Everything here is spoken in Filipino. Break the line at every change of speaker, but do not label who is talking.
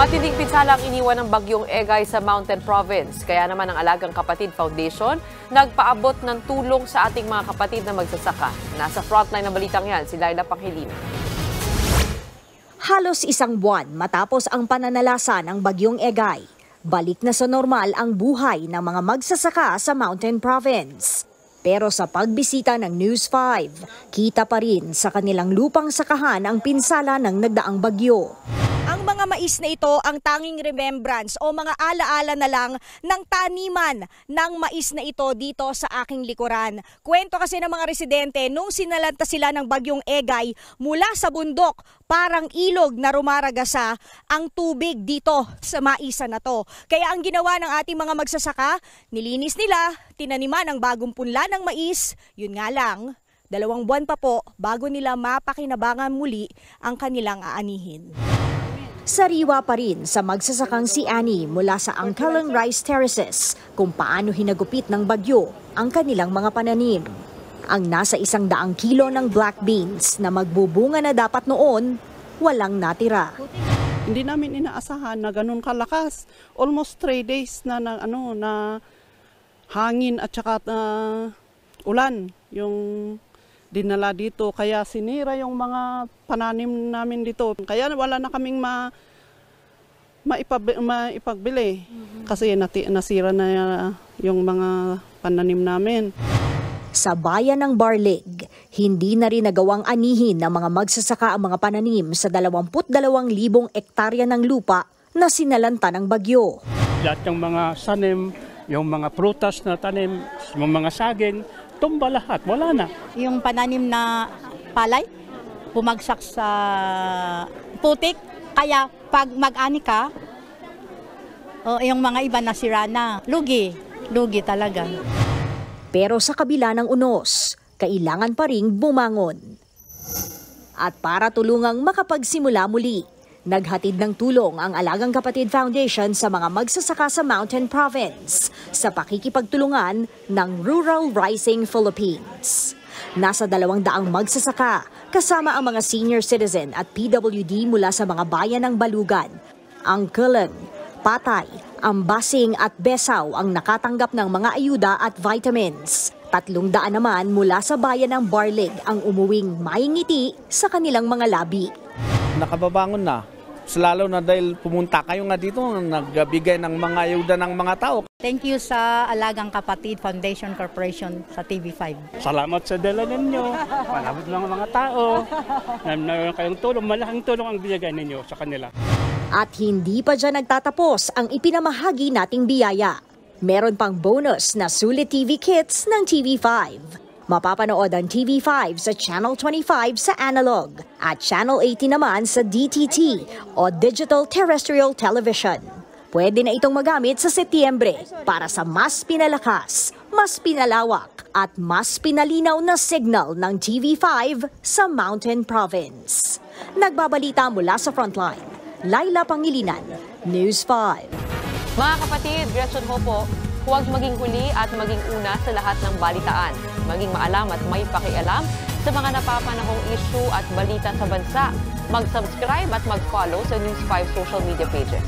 Matinding pinsala ang iniwan ng bagyong Egay sa Mountain Province. Kaya naman ang Alagang Kapatid Foundation nagpaabot ng tulong sa ating mga kapatid na magsasaka. Nasa frontline ng balitang yan, si Laila Pangilinan.
Halos isang buwan matapos ang pananalasa ng bagyong Egay, balik na sa normal ang buhay ng mga magsasaka sa Mountain Province. Pero sa pagbisita ng News 5, kita pa rin sa kanilang lupang sakahan ang pinsala ng nagdaang bagyo. Ang mga mais na ito ang tanging remembrance o mga alaala na lang ng taniman ng mais na ito dito sa aking likuran. Kwento kasi ng mga residente, nung sinalanta sila ng bagyong Egay mula sa bundok, parang ilog na rumaragasa ang tubig dito sa maisan na to. Kaya ang ginawa ng ating mga magsasaka, nilinis nila, tinaniman ang bagong punla ng mais. Yun nga lang, 2 buwan pa po bago nila mapakinabangan muli ang kanilang aanihin. Sariwa pa rin sa magsasakang si Annie mula sa Angkalang Rice Terraces kung paano hinagupit ng bagyo ang kanilang mga pananim. Ang nasa 100 kilo ng black beans na magbubunga na dapat noon, walang natira.
Hindi namin inaasahan na ganun kalakas. Almost 3 days na hangin at saka ulan yung dinala dito, kaya sinira yung mga pananim namin dito. Kaya wala na kaming maipagbili kasi nasira na yung mga pananim namin.
Sa bayan ng Barlig, hindi na rin nagawang anihin ng mga magsasaka ang mga pananim sa 22,000 ektarya ng lupa na sinalanta ng bagyo.
Lahat ng mga sanim, yung mga prutas na tanim, yung mga saging, tumba lahat, wala na.
Yung pananim na palay, bumagsak sa putik. Kaya pag mag-ani ka, yung mga iba nasira na. Lugi talaga.
Pero sa kabila ng unos, kailangan pa ring bumangon. At para tulungang makapagsimula muli, naghatid ng tulong ang Alagang Kapatid Foundation sa mga magsasaka sa Mountain Province sa pakikipagtulungan ng Rural Rising Philippines. Nasa 200 magsasaka kasama ang mga senior citizen at PWD mula sa mga bayan ng Balugan, Angkalang, Patay, Ambasing at Besaw ang nakatanggap ng mga ayuda at vitamins. 300 naman mula sa bayan ng Barlig ang umuwing may ngiti sa kanilang mga labi.
Nakababangon na. Lalo na dahil pumunta kayo nga dito, nagbigay ng mga ayuda ng mga tao.
Thank you sa Alagang Kapatid Foundation Corporation sa TV5.
Salamat sa dala ninyo. Malabot mga tao. Meron kayong tulong, malaking tulong ang binigay ninyo sa kanila.
At hindi pa dyan nagtatapos ang ipinamahagi nating biyaya. Meron pang bonus na Sulit TV Kits ng TV5. Mapapanood ang TV5 sa Channel 25 sa analog at Channel 80 naman sa DTT o Digital Terrestrial Television. Pwede na itong magamit sa Setyembre para sa mas pinalakas, mas pinalawak at mas pinalinaw na signal ng TV5 sa Mountain Province. Nagbabalita mula sa Frontline, Laila Pangilinan, News 5.
Mga kapatid, Gretchen Hopo, huwag maging huli at maging una sa lahat ng balitaan. Maging maalam at may pakialam sa mga napapanahong issue at balita sa bansa. Mag-subscribe at mag-follow sa News 5 social media pages.